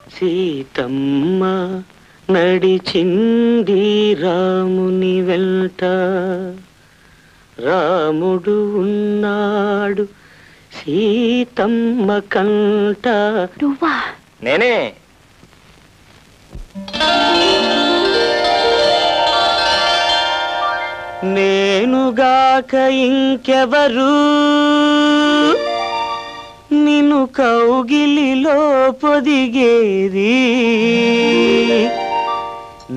సీతమ్మ నడిచింది రాముని వెంట, రాముడు ఉన్నాడు సీతమ్మ కంట. నువ్వా? నేనే. నేనుగాక ఇంకెవరు నిన్ను కౌగిలిలో పొదిగేది,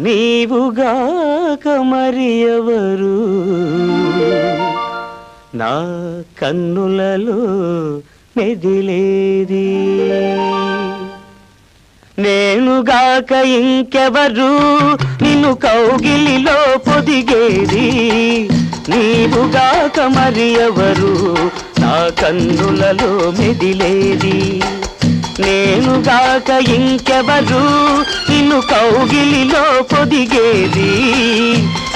నీవుగాక మరి ఎవరు నా కన్నులలో మెదిలేది. నేనుగాక ఇంకెవరు నిన్ను కౌగిలిలో పొదిగేది, నీవుగాక మరి ఎవరు నా కన్నులలో మెదిలేది. నేనుగాక ఇంకెవరు నిన్ను కౌగిలిలో పొదిగేది,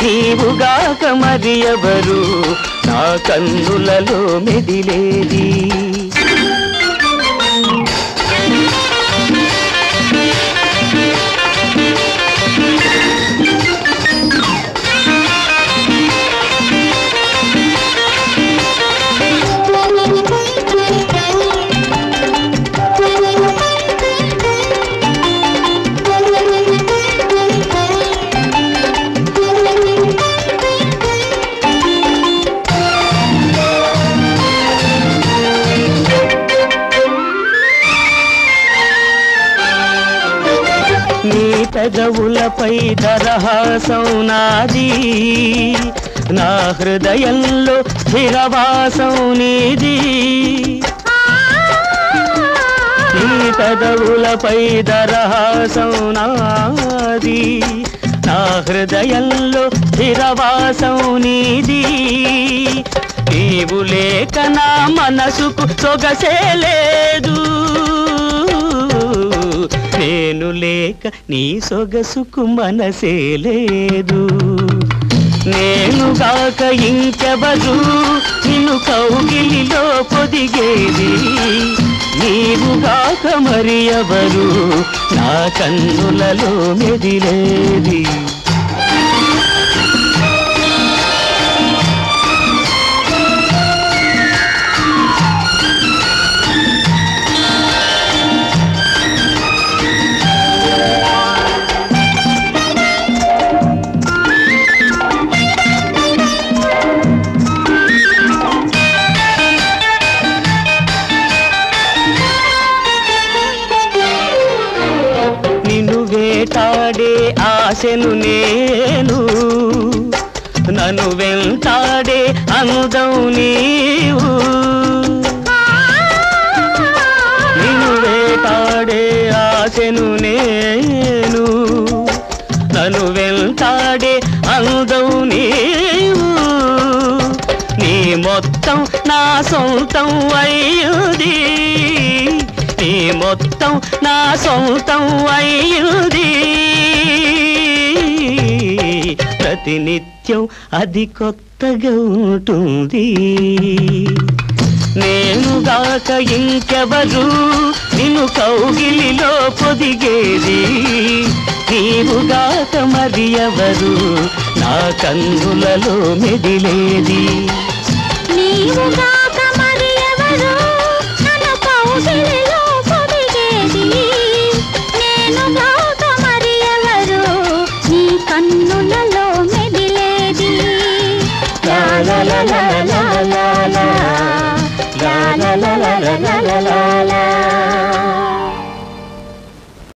నీవుగాక మరి ఎవరు నా కన్నులలో మెదిలేది. నీ పెదవులపై దరహాసం నాది, నా హృదయంలో స్థిరవాసం నీది. నీ పెదవులపై దరహాసం నాది, నా హృదయంలో స్థిరవాసం నీది. నీవు లేక నా మనసుకు సొగసే లేదు, నేను లేక నీ సొగసుకు మనసే లేదు. నేనుగాక ఇంకెవరు నిన్ను కౌగిలిలో పొదిగేది, నీవుగాక మరి ఎవరు నా కన్నులలో మెదిలేది. వేటాడే ఆశను నేను, నన్ను వెంటాడే అందం నీవు. నిన్ను వేటాడే ఆశను నేను, నన్ను వెంటాడే అందం నీవు. నీ మొత్తం నా సొంతం అయ్యుది, నీ మొత్తం నా సొంతం అయ్యుది. ప్రతినిత్యం అది కొత్తగా ఉంటుంది. నేనుగాక ఇంకెవరు నిన్ను కౌగిలిలో పొదిగేది, నీవుగాక మరి ఎవరు నా కన్నులలో మెదిలేది. నీవుగాక మరి ఎవరు నన్ను కౌగిలిలో పొదిగేది, నేనుగాక మరి ఎవరు నీ కన్నులలో మెదిలేది. లా లా లా లా లా లా లా లా లా లా లా లా లా లా.